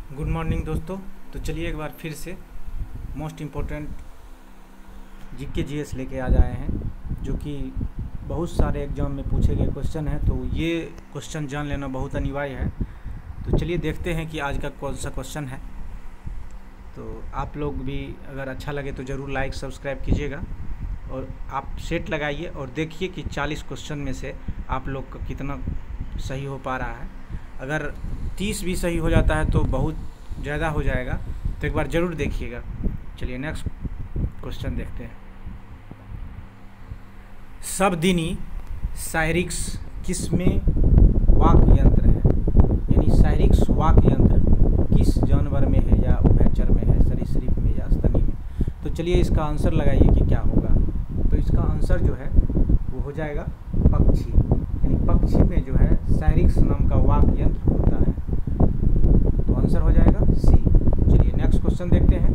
Good morning दोस्तों। तो चलिए एक बार फिर से मोस्ट इम्पोर्टेंट जीके जीएस लेके आ जाए हैं, जो कि बहुत सारे एग्जाम में पूछे गए क्वेश्चन हैं। तो ये क्वेश्चन जान लेना बहुत अनिवार्य है। तो चलिए देखते हैं कि आज का कौन सा क्वेश्चन है। तो आप लोग भी अगर अच्छा लगे तो ज़रूर लाइक सब्सक्राइब कीजिएगा और आप सेट लगाइए और देखिए कि 40 क्वेश्चन में से आप लोग का कितना सही हो पा रहा है। अगर 30 भी सही हो जाता है तो बहुत ज़्यादा हो जाएगा, तो एक बार ज़रूर देखिएगा। चलिए नेक्स्ट क्वेश्चन देखते हैं। शब्दिनी साइरिक्स किसमें वाक्य यंत्र है? यानी साइरिक्स वाक्य यंत्र किस जानवर में है, या उभयचर में है, सरीसृप में या स्तनी में? तो चलिए इसका आंसर लगाइए कि क्या होगा। तो इसका आंसर जो है वो हो जाएगा पक्षी। यानी पक्षी में जो है साइरिक्स नाम का वाक्य यंत्र होता है। तो आंसर हो जाएगा सी। चलिए नेक्स्ट क्वेश्चन देखते हैं।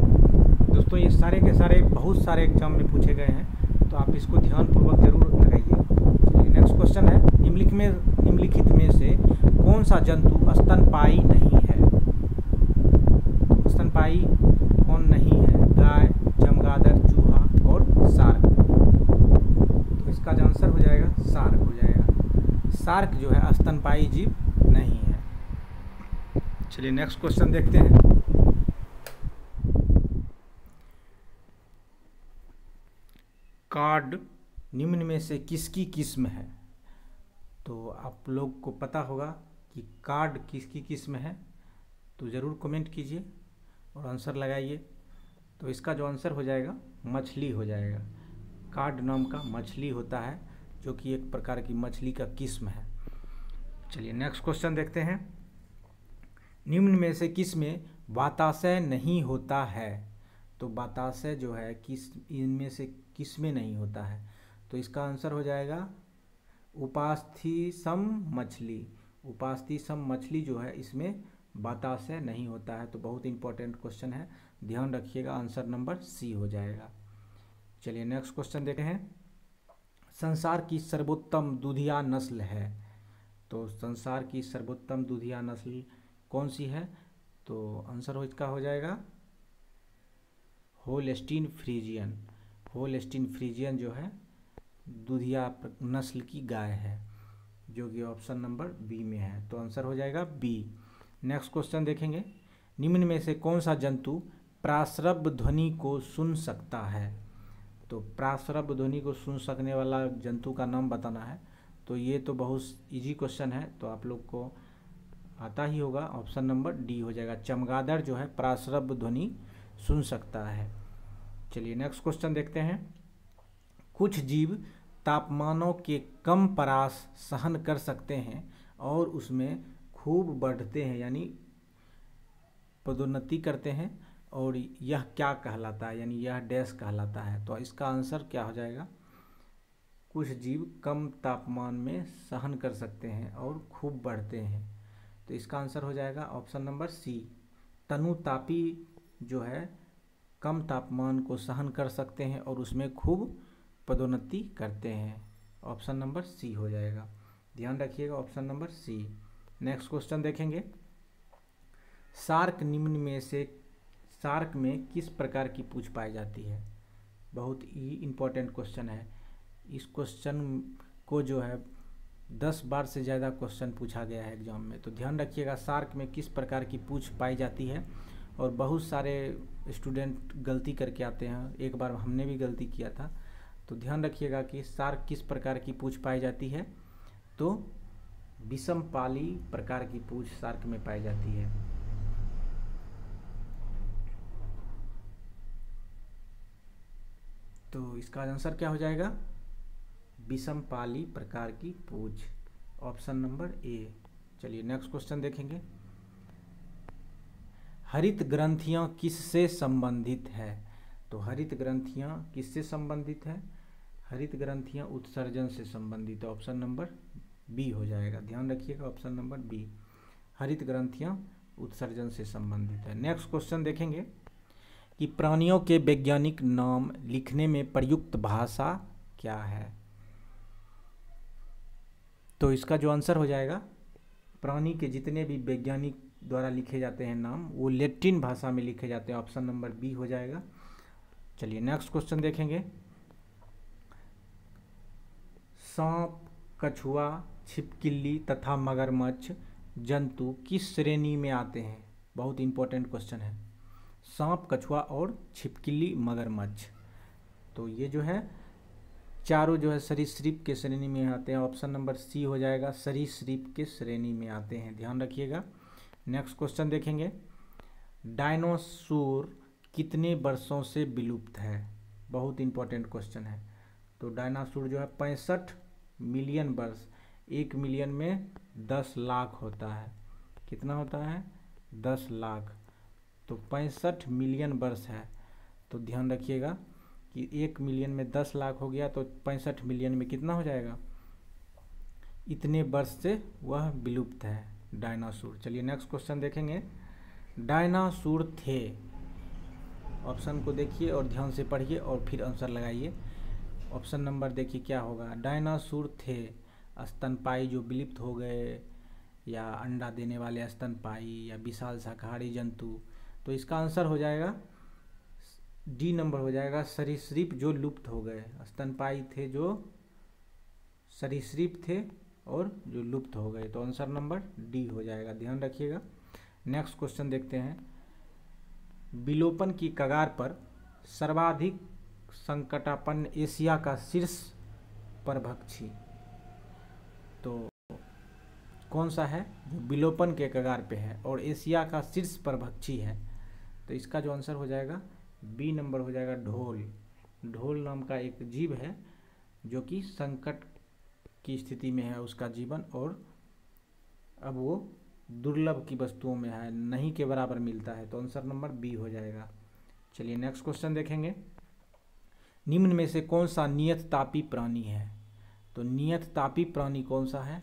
दोस्तों ये सारे के सारे बहुत सारे एग्जाम में पूछे गए हैं, तो आप इसको ध्यानपूर्वक जरूर लगाइए। चलिए नेक्स्ट क्वेश्चन है, निम्नलिखित में से कौन सा जंतु स्तनपायी नहीं है? स्तनपायी कौन नहीं है? गाय, चमगादड़, चूहा और शार्क। तो इसका जो आंसर हो जाएगा शार्क हो जाएगा। शार्क जो है स्तनपायी जीव नहीं है। चलिए नेक्स्ट क्वेश्चन देखते हैं। कार्ड निम्न में से किसकी किस्म है? तो आप लोग को पता होगा कि कार्ड किसकी किस्म है, तो ज़रूर कमेंट कीजिए और आंसर लगाइए। तो इसका जो आंसर हो जाएगा मछली हो जाएगा। कार्ड नाम का मछली होता है, जो कि एक प्रकार की मछली का किस्म है। चलिए नेक्स्ट क्वेश्चन देखते हैं। निम्न में से किस में वाताशय नहीं होता है? तो वाताशय जो है किस इनमें से किस में नहीं होता है? तो इसका आंसर हो जाएगा उपास्थीसम मछली। उपास्थीसम मछली जो है इसमें वाताशय नहीं होता है। तो बहुत इंपॉर्टेंट क्वेश्चन है, ध्यान रखिएगा। आंसर नंबर सी हो जाएगा। चलिए नेक्स्ट क्वेश्चन देखते हैं। संसार की सर्वोत्तम दूधिया नस्ल है? तो संसार की सर्वोत्तम दूधिया नस्ल कौन सी है? तो आंसर इसका हो जाएगा होल्स्टीन फ्रीजियन। होल्स्टीन फ्रीजियन जो है दूधिया नस्ल की गाय है, जो कि ऑप्शन नंबर बी में है। तो आंसर हो जाएगा बी। नेक्स्ट क्वेश्चन देखेंगे। निम्न में से कौन सा जंतु प्रासरब ध्वनि को सुन सकता है? तो प्रासरब ध्वनि को सुन सकने वाला जंतु का नाम बताना है। तो ये तो बहुत इजी क्वेश्चन है, तो आप लोग को आता ही होगा। ऑप्शन नंबर डी हो जाएगा। चमगादड़ जो है प्रासरब ध्वनि सुन सकता है। चलिए नेक्स्ट क्वेश्चन देखते हैं। कुछ जीव तापमानों के कम परास सहन कर सकते हैं और उसमें खूब बढ़ते हैं, यानी पदोन्नति करते हैं, और यह क्या कहलाता है? यानी यह डैश कहलाता है। तो इसका आंसर क्या हो जाएगा? कुछ जीव कम तापमान में सहन कर सकते हैं और खूब बढ़ते हैं। तो इसका आंसर हो जाएगा ऑप्शन नंबर सी। तनुतापी जो है कम तापमान को सहन कर सकते हैं और उसमें खूब पदोन्नति करते हैं। ऑप्शन नंबर सी हो जाएगा। ध्यान रखिएगा, option number C. Next question देखेंगे। शार्क निम्न में से शार्क में किस प्रकार की पूंछ पाई जाती है? बहुत ही इम्पोर्टेंट क्वेश्चन है। इस क्वेश्चन को जो है 10 बार से ज़्यादा क्वेश्चन पूछा गया है एग्जाम में। तो ध्यान रखिएगा शार्क में किस प्रकार की पूंछ पाई जाती है। और बहुत सारे स्टूडेंट गलती करके आते हैं, एक बार हमने भी गलती किया था। तो ध्यान रखिएगा कि शार्क किस प्रकार की पूंछ पाई जाती है। तो विषमपाली प्रकार की पूंछ शार्क में पाई जाती है। तो इसका आंसर क्या हो जाएगा? विषमपाली प्रकार की पूंछ, ऑप्शन नंबर ए। चलिए नेक्स्ट क्वेश्चन देखेंगे। हरित ग्रंथियां किससे संबंधित है? तो हरित ग्रंथियां किससे संबंधित है? हरित ग्रंथियां उत्सर्जन से संबंधित है। ऑप्शन नंबर बी हो जाएगा। ध्यान रखिएगा, ऑप्शन नंबर बी। हरित ग्रंथियां उत्सर्जन से संबंधित है। नेक्स्ट क्वेश्चन देखेंगे कि प्राणियों के वैज्ञानिक नाम लिखने में प्रयुक्त भाषा क्या है? तो इसका जो आंसर हो जाएगा, प्राणी के जितने भी वैज्ञानिक द्वारा लिखे जाते हैं नाम, वो लैटिन भाषा में लिखे जाते हैं। ऑप्शन नंबर बी हो जाएगा। चलिए नेक्स्ट क्वेश्चन देखेंगे। सांप, कछुआ, छिपकली तथा मगरमच्छ जंतु किस श्रेणी में आते हैं? बहुत इंपॉर्टेंट क्वेश्चन है। सांप, कछुआ और छिपकली, मगरमच्छ, तो ये जो है चारों जो है सरीसृप के श्रेणी में आते हैं। ऑप्शन नंबर सी हो जाएगा, सरीसृप के श्रेणी में आते हैं, ध्यान रखिएगा। नेक्स्ट क्वेश्चन देखेंगे। डायनासोर कितने वर्षों से विलुप्त है? बहुत इंपॉर्टेंट क्वेश्चन है। तो डायनासोर जो है 65 मिलियन वर्ष, 1 मिलियन में 10 लाख होता है। कितना होता है? 10 लाख। तो 65 मिलियन वर्ष है, तो ध्यान रखिएगा कि 1 मिलियन में 10 लाख हो गया, तो 65 मिलियन में कितना हो जाएगा? इतने वर्ष से वह विलुप्त है डायनासोर। चलिए नेक्स्ट क्वेश्चन देखेंगे। डायनासोर थे, ऑप्शन को देखिए और ध्यान से पढ़िए और फिर आंसर लगाइए। ऑप्शन नंबर देखिए क्या होगा। डायनासोर थे स्तनपायी जो विलुप्त हो गए, या अंडा देने वाले स्तनपायी, या विशाल शाकाहारी जंतु। तो इसका आंसर हो जाएगा डी नंबर हो जाएगा, सरीसृप जो लुप्त हो गए। स्तनपायी थे जो सरीसृप थे और जो लुप्त हो गए, तो आंसर नंबर डी हो जाएगा, ध्यान रखिएगा। नेक्स्ट क्वेश्चन देखते हैं। विलोपन की कगार पर सर्वाधिक संकटापन्न एशिया का शीर्ष परभक्षी तो कौन सा है? जो विलोपन के कगार पे है और एशिया का शीर्ष परभक्षी है, तो इसका जो आंसर हो जाएगा बी नंबर हो जाएगा, ढोल। ढोल नाम का एक जीव है जो कि संकट की स्थिति में है उसका जीवन, और अब वो दुर्लभ की वस्तुओं में है, नहीं के बराबर मिलता है, तो आंसर नंबर बी हो जाएगा। चलिए नेक्स्ट क्वेश्चन देखेंगे। निम्न में से कौन सा नियत तापी प्राणी है? तो नियत तापी प्राणी कौन सा है?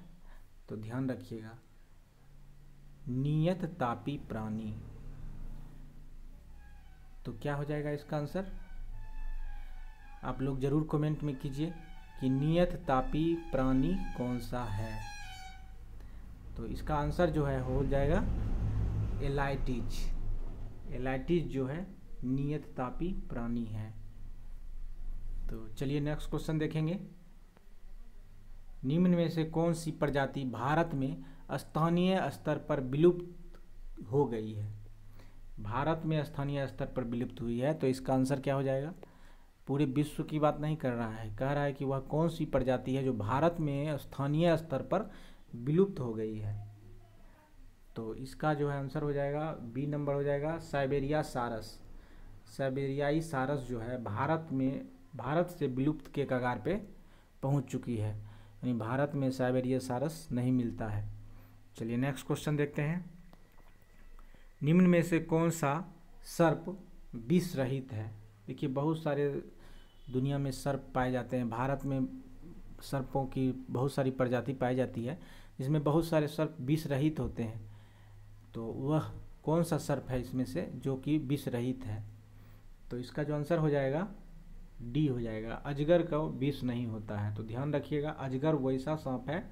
तो ध्यान रखिएगा, नियत तापी प्राणी, तो क्या हो जाएगा इसका आंसर? आप लोग जरूर कमेंट में कीजिए कि नियत तापी प्राणी कौन सा है। तो इसका आंसर जो है हो जाएगा एलाइटिज। एलाइटिज जो है नियत तापी प्राणी है। तो चलिए नेक्स्ट क्वेश्चन देखेंगे। निम्न में से कौन सी प्रजाति भारत में स्थानीय स्तर पर विलुप्त हो गई है? भारत में स्थानीय स्तर पर विलुप्त हुई है, तो इसका आंसर क्या हो जाएगा? पूरे विश्व की बात नहीं कर रहा है, कह रहा है कि वह कौन सी प्रजाति है जो भारत में स्थानीय स्तर पर विलुप्त हो गई है। तो इसका जो है आंसर हो जाएगा बी नंबर हो जाएगा, साइबेरिया सारस। साइबेरियाई सारस जो है भारत से विलुप्त के कगार पे पहुंच चुकी है, यानी भारत में साइबेरिया सारस नहीं मिलता है। चलिए नेक्स्ट क्वेश्चन देखते हैं। निम्न में से कौन सा सर्प विष रहित है? देखिए बहुत सारे दुनिया में सर्प पाए जाते हैं, भारत में सर्पों की बहुत सारी प्रजाति पाई जाती है जिसमें बहुत सारे सर्प विष रहित होते हैं। तो वह कौन सा सर्प है इसमें से जो कि विष रहित है? तो इसका जो आंसर हो जाएगा डी हो जाएगा, अजगर का विष नहीं होता है। तो ध्यान रखिएगा, अजगर वैसा सांप है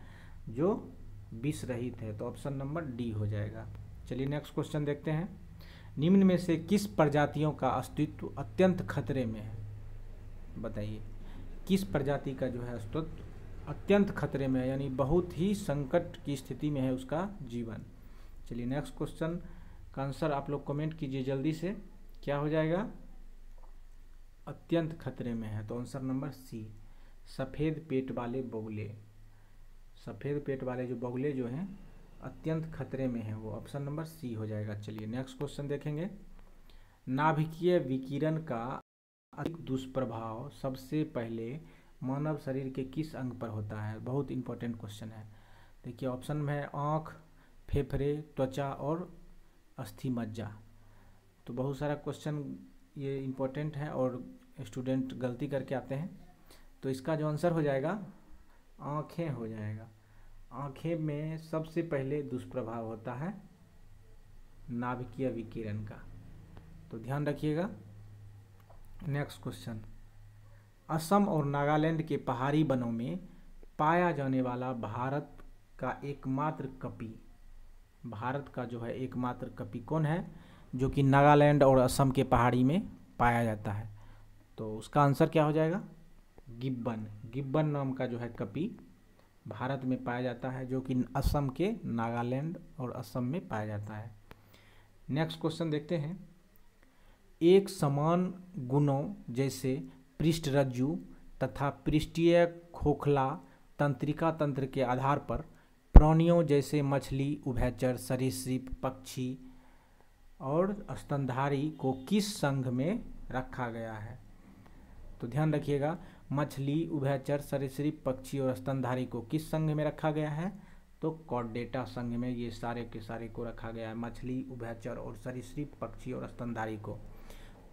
जो विष रहित है, तो ऑप्शन नंबर डी हो जाएगा। चलिए नेक्स्ट क्वेश्चन देखते हैं। निम्न में से किस प्रजातियों का अस्तित्व अत्यंत खतरे में है? बताइए किस प्रजाति का जो है अस्तित्व अत्यंत खतरे में है, यानी बहुत ही संकट की स्थिति में है उसका जीवन। चलिए नेक्स्ट क्वेश्चन का आंसर आप लोग कमेंट कीजिए जल्दी से, क्या हो जाएगा? अत्यंत खतरे में है, तो आंसर नंबर सी, सफ़ेद पेट वाले बगुले। सफ़ेद पेट वाले जो बगुले जो हैं अत्यंत खतरे में है, वो ऑप्शन नंबर सी हो जाएगा। चलिए नेक्स्ट क्वेश्चन देखेंगे। नाभिकीय विकिरण का अधिक दुष्प्रभाव सबसे पहले मानव शरीर के किस अंग पर होता है? बहुत इंपॉर्टेंट क्वेश्चन है। देखिए ऑप्शन में है आँख, फेफड़े, त्वचा और अस्थि मज्जा। तो बहुत सारा क्वेश्चन ये इम्पोर्टेंट है और स्टूडेंट गलती करके आते हैं, तो इसका जो आंसर हो जाएगा आँखें हो जाएगा। आँखें में सबसे पहले दुष्प्रभाव होता है नाभिकीय विकिरण का, तो ध्यान रखिएगा। Next question. असम और नागालैंड के पहाड़ी वनों में पाया जाने वाला भारत का एकमात्र कपी भारत का जो है एकमात्र कपि कौन है जो कि नागालैंड और असम के पहाड़ी में पाया जाता है? तो उसका आंसर क्या हो जाएगा? गिब्बन। गिब्बन नाम का जो है कपि भारत में पाया जाता है, जो कि असम के नागालैंड और असम में पाया जाता है। नेक्स्ट क्वेश्चन देखते हैं। एक समान गुणों जैसे पृष्ठरज्जु तथा पृष्ठीय खोखला तंत्रिका तंत्र के आधार पर प्राणियों जैसे मछली, उभयचर, सरीसृप, पक्षी और स्तनधारी को किस संघ में रखा गया है? तो ध्यान रखिएगा, मछली, उभयचर, सरीसृप, पक्षी और स्तनधारी को किस संघ में रखा गया है? तो कॉर्डेटा संघ में ये सारे के सारे को रखा गया है। मछली, उभयचर और सरीसृप, पक्षी और स्तनधारी को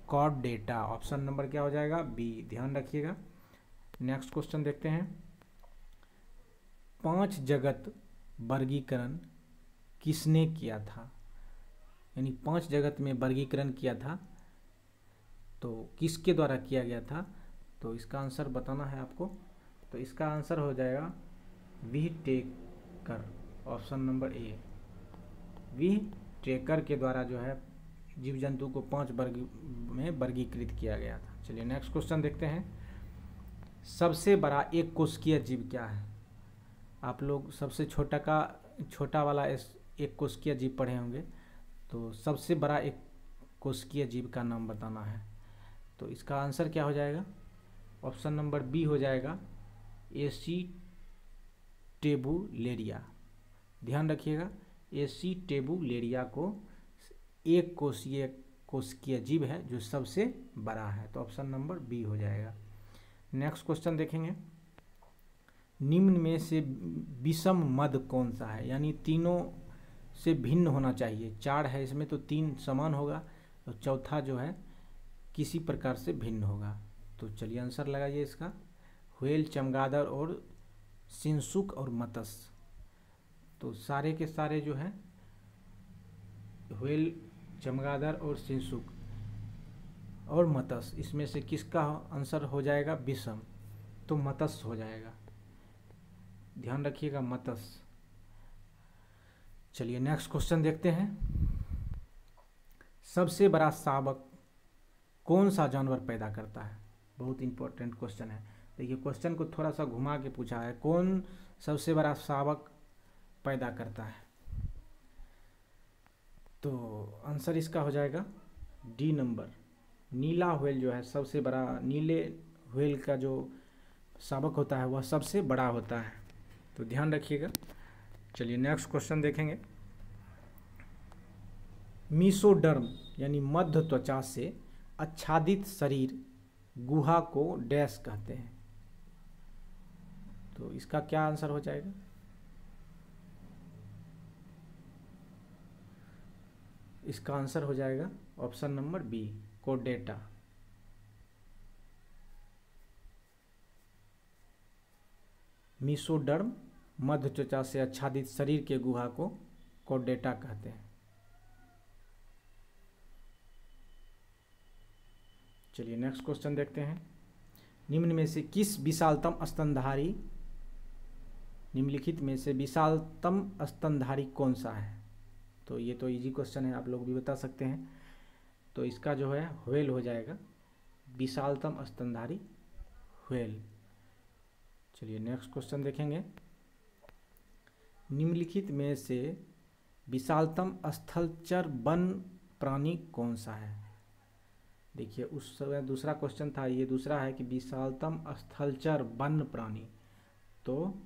कॉर्डेटा। ऑप्शन नंबर क्या हो जाएगा? बी। ध्यान रखिएगा। नेक्स्ट क्वेश्चन देखते हैं। 5 जगत वर्गीकरण किसने किया था? यानी 5 जगत में वर्गीकरण किया था, तो किसके द्वारा किया गया था? तो इसका आंसर बताना है आपको। तो इसका आंसर हो जाएगा Whittaker. Option number A, Whittaker के द्वारा जो है जीव जंतु को 5 वर्ग में वर्गीकृत किया गया था। चलिए नेक्स्ट क्वेश्चन देखते हैं। सबसे बड़ा एक कोशिकीय जीव क्या है? आप लोग सबसे छोटा वाला एक कोशिकीय जीव पढ़े होंगे, तो सबसे बड़ा एक कोशिकीय जीव का नाम बताना है। तो इसका आंसर क्या हो जाएगा? ऑप्शन नंबर बी हो जाएगा, एसीटेबुलेरिया। ध्यान रखिएगा, एसीटेबुलेरिया को एक कोशिकीय जीव है जो सबसे बड़ा है। तो ऑप्शन नंबर बी हो जाएगा। नेक्स्ट क्वेश्चन देखेंगे। निम्न में से विषम मद कौन सा है? यानी तीनों से भिन्न होना चाहिए। 4 है इसमें, तो 3 समान होगा और चौथा जो है किसी प्रकार से भिन्न होगा। तो चलिए आंसर लगाइए इसका। व्हेल, चमगादड़ और सिंसुक और मत्स्य। तो सारे के सारे जो है व्हेल, चमगादड़ और सिंसुक और मत्स्य, इसमें से किसका आंसर हो जाएगा? विषम। तो मत्स्य हो जाएगा। ध्यान रखिएगा, मत्स्य। चलिए नेक्स्ट क्वेश्चन देखते हैं। सबसे बड़ा शावक कौन सा जानवर पैदा करता है? बहुत इंपॉर्टेंट क्वेश्चन है। देखिए क्वेश्चन को थोड़ा सा घुमा के पूछा है, कौन सबसे बड़ा शावक पैदा करता है? तो आंसर इसका हो जाएगा डी नंबर, नीला व्हेल जो है सबसे बड़ा। नीले व्हेल का जो शावक होता है वह सबसे बड़ा होता है। तो ध्यान रखिएगा। चलिए नेक्स्ट क्वेश्चन देखेंगे। मीसोडर्म यानी मध्य त्वचा से आच्छादित शरीर गुहा को डैश कहते हैं। तो इसका क्या आंसर हो जाएगा? इसका आंसर हो जाएगा option number B, Chordata. Mesoderm मध्य त्वचा से आच्छादित शरीर के गुहा को कोर्डेटा कहते हैं। चलिए नेक्स्ट क्वेश्चन देखते हैं। निम्न में से किस विशालतम स्तनधारी, निम्नलिखित में से विशालतम स्तनधारी कौन सा है? तो ये तो इजी क्वेश्चन है, आप लोग भी बता सकते हैं। तो इसका जो है व्हेल हो जाएगा, विशालतम स्तनधारी व्हेल। चलिए नेक्स्ट क्वेश्चन देखेंगे। निम्नलिखित में से विशालतम स्थलचर वन प्राणी कौन सा है? देखिए उस समय दूसरा क्वेश्चन था, ये दूसरा है कि विशालतम स्थलचर वन प्राणी, तो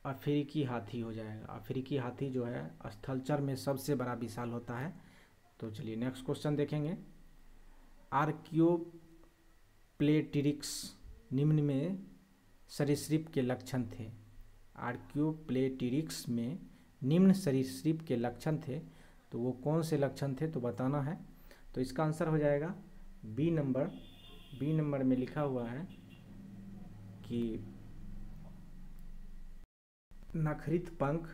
अफ्रीकी हाथी हो जाएगा। अफ्रीकी हाथी जो है स्थलचर में सबसे बड़ा विशाल होता है। तो चलिए नेक्स्ट क्वेश्चन देखेंगे। आर्कियोप्लेटिरिक्स निम्न में सरीसृप के लक्षण थे। आर्कियोप्लेटिरिक्स में निम्न सरीसृप के लक्षण थे, तो वो कौन से लक्षण थे तो बताना है। तो इसका आंसर हो जाएगा बी नंबर। बी नंबर में लिखा हुआ है कि नखरित पंख,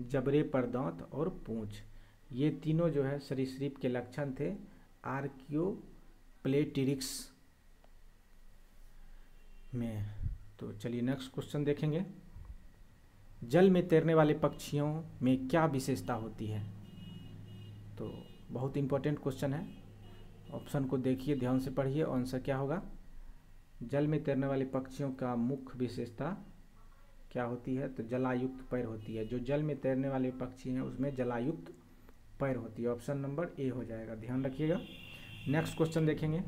जबड़े पर दांत और पूंछ, ये तीनों जो है सरीसृप के लक्षण थे आर्कियोप्लेटिरिक्स में। तो चलिए नेक्स्ट क्वेश्चन देखेंगे। जल में तैरने वाले पक्षियों में क्या विशेषता होती है? तो बहुत इंपॉर्टेंट क्वेश्चन है। ऑप्शन को देखिए, ध्यान से पढ़िए, आंसर क्या होगा? जल में तैरने वाले पक्षियों का मुख्य विशेषता क्या होती है? तो जलायुक्त पैर होती है। जो जल में तैरने वाले पक्षी हैं उसमें जलायुक्त पैर होती है। ऑप्शन नंबर ए हो जाएगा, ध्यान रखिएगा। नेक्स्ट क्वेश्चन देखेंगे।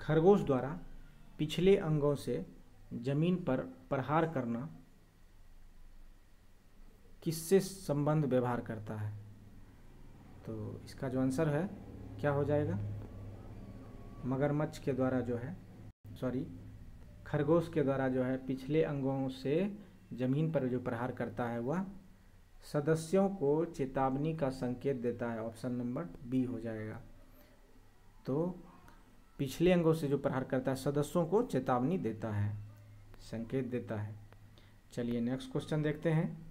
खरगोश द्वारा पिछले अंगों से जमीन पर प्रहार करना किससे संबंध व्यवहार करता है? तो इसका जो आंसर है क्या हो जाएगा? मगरमच्छ के द्वारा जो है, खरगोश के द्वारा जो है पिछले अंगों से जमीन पर जो प्रहार करता है वह सदस्यों को चेतावनी का संकेत देता है। ऑप्शन नंबर बी हो जाएगा। तो पिछले अंगों से जो प्रहार करता है सदस्यों को चेतावनी देता है, संकेत देता है। चलिए नेक्स्ट क्वेश्चन देखते हैं।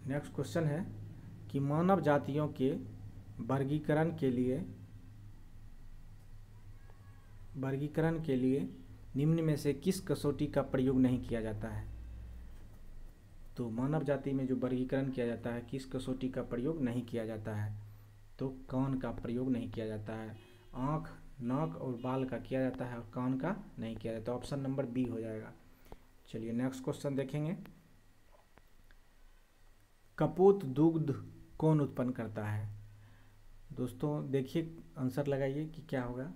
नेक्स्ट क्वेश्चन है कि मानव जातियों के वर्गीकरण के लिए निम्न में से किस कसौटी का प्रयोग नहीं किया जाता है? तो मानव जाति में जो वर्गीकरण किया जाता है किस कसौटी का प्रयोग नहीं किया जाता है? तो कान का प्रयोग नहीं किया जाता है। आँख, नाक और बाल का किया जाता है और कान का नहीं किया जाता। ऑप्शन नंबर बी हो जाएगा। चलिए नेक्स्ट क्वेश्चन देखेंगे। कपोत दुग्ध कौन उत्पन्न करता है? दोस्तों देखिए, आंसर लगाइए कि क्या होगा।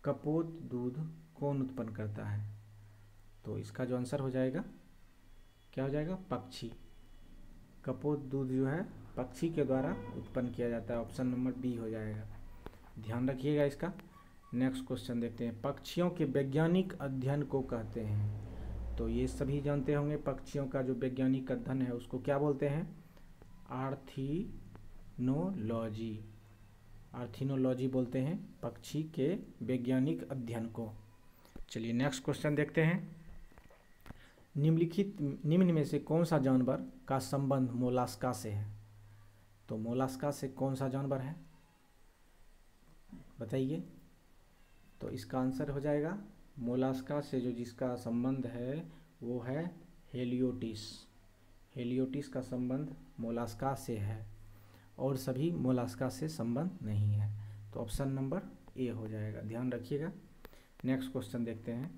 कपोत दूध कौन उत्पन्न करता है? तो इसका जो आंसर हो जाएगा क्या हो जाएगा? पक्षी। कपोत दूध जो है पक्षी के द्वारा उत्पन्न किया जाता है। ऑप्शन नंबर बी हो जाएगा, ध्यान रखिएगा इसका। नेक्स्ट क्वेश्चन देखते हैं। पक्षियों के वैज्ञानिक अध्ययन को कहते हैं? तो ये सभी जानते होंगे, पक्षियों का जो वैज्ञानिक अध्ययन है उसको क्या बोलते हैं? आर्थिनोलॉजी। आर्थिनोलॉजी बोलते हैं पक्षी के वैज्ञानिक अध्ययन को। चलिए नेक्स्ट क्वेश्चन देखते हैं। निम्न में से कौन सा जानवर का संबंध मोलास्का से है? तो मोलास्का से कौन सा जानवर है बताइए? तो इसका आंसर हो जाएगा मोलास्का से जो जिसका संबंध है वो है हेलियोटिस। हेलियोटिस का संबंध मोलास्का से है और सभी मोलास्का से संबंध नहीं है। तो ऑप्शन नंबर ए हो जाएगा, ध्यान रखिएगा। नेक्स्ट क्वेश्चन देखते हैं।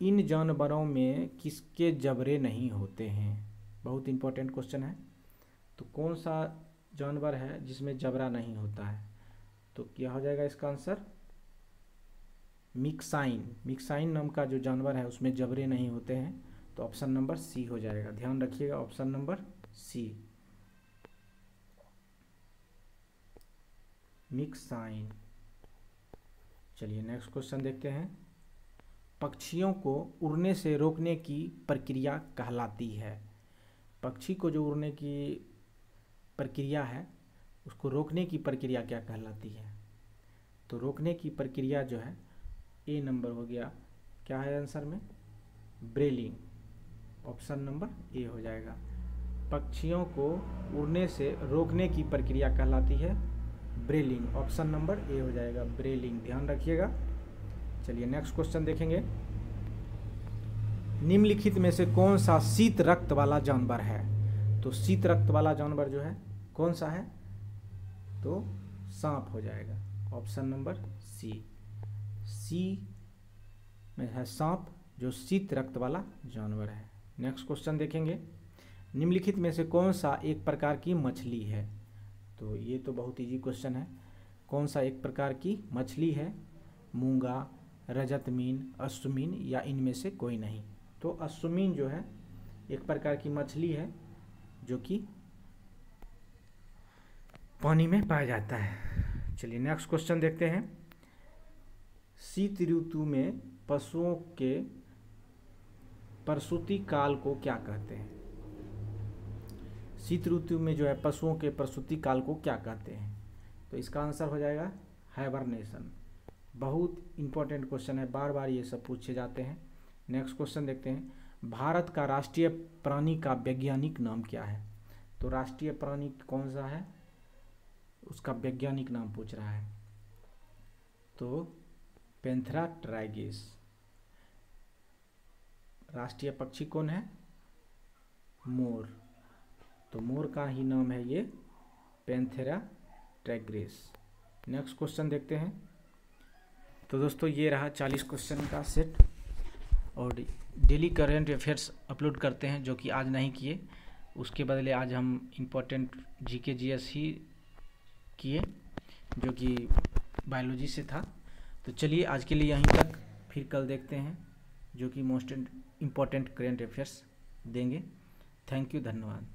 इन जानवरों में किसके जबड़े नहीं होते हैं? बहुत इंपॉर्टेंट क्वेश्चन है। तो कौन सा जानवर है जिसमें जबड़ा नहीं होता है? तो क्या हो जाएगा इसका आंसर? मिक्साइन। मिक्साइन नाम का जो जानवर है उसमें जबड़े नहीं होते हैं। तो ऑप्शन नंबर सी हो जाएगा, ध्यान रखिएगा, ऑप्शन नंबर सी, मिक्साइन। चलिए नेक्स्ट क्वेश्चन देखते हैं। पक्षियों को उड़ने से रोकने की प्रक्रिया कहलाती है? पक्षी को जो उड़ने की प्रक्रिया है उसको रोकने की प्रक्रिया क्या कहलाती है? तो रोकने की प्रक्रिया जो है ए नंबर हो गया, क्या है आंसर में? ब्रेलिंग। ऑप्शन नंबर ए हो जाएगा। पक्षियों को उड़ने से रोकने की प्रक्रिया कहलाती है ब्रेलिंग। ऑप्शन नंबर ए हो जाएगा, ब्रेलिंग, ध्यान रखिएगा। चलिए नेक्स्ट क्वेश्चन देखेंगे। निम्नलिखित में से कौन सा शीत रक्त वाला जानवर है? तो शीत रक्त वाला जानवर जो है कौन सा है? तो सांप हो जाएगा, ऑप्शन नंबर सी। सी में है सांप जो शीत रक्त वाला जानवर है। नेक्स्ट क्वेश्चन देखेंगे। निम्नलिखित में से कौन सा एक प्रकार की मछली है? तो ये तो बहुत इजी क्वेश्चन है। कौन सा एक प्रकार की मछली है? मूंगा, रजतमीन, अश्वमीन या इनमें से कोई नहीं? तो अश्वमीन जो है एक प्रकार की मछली है जो कि पानी में पाया जाता है। चलिए नेक्स्ट क्वेश्चन देखते हैं। शीत ऋतु में पशुओं के प्रसूति काल को क्या कहते हैं? शीत ऋतु में जो है पशुओं के प्रसूति काल को क्या कहते हैं? तो इसका आंसर हो जाएगा हाइबरनेशन। बहुत इंपॉर्टेंट क्वेश्चन है, बार बार ये सब पूछे जाते हैं। नेक्स्ट क्वेश्चन देखते हैं। भारत का राष्ट्रीय प्राणी का वैज्ञानिक नाम क्या है? तो राष्ट्रीय प्राणी कौन सा है उसका वैज्ञानिक नाम पूछ रहा है। तो पैंथेरा ट्राइगिस। राष्ट्रीय पक्षी कौन है? मोर। तो मोर का ही नाम है ये पैंथेरा ट्राइगिस। नेक्स्ट क्वेश्चन देखते हैं। तो दोस्तों ये रहा 40 क्वेश्चन का सेट, और डेली करेंट अफेयर्स अपलोड करते हैं जो कि आज नहीं किए, उसके बदले आज हम इम्पोर्टेंट जीके जीएस ही किए जो कि बायोलॉजी से था। तो चलिए आज के लिए यहीं तक, फिर कल देखते हैं जो कि मोस्ट इम्पॉर्टेंट करेंट अफेयर्स देंगे। थैंक यू, धन्यवाद।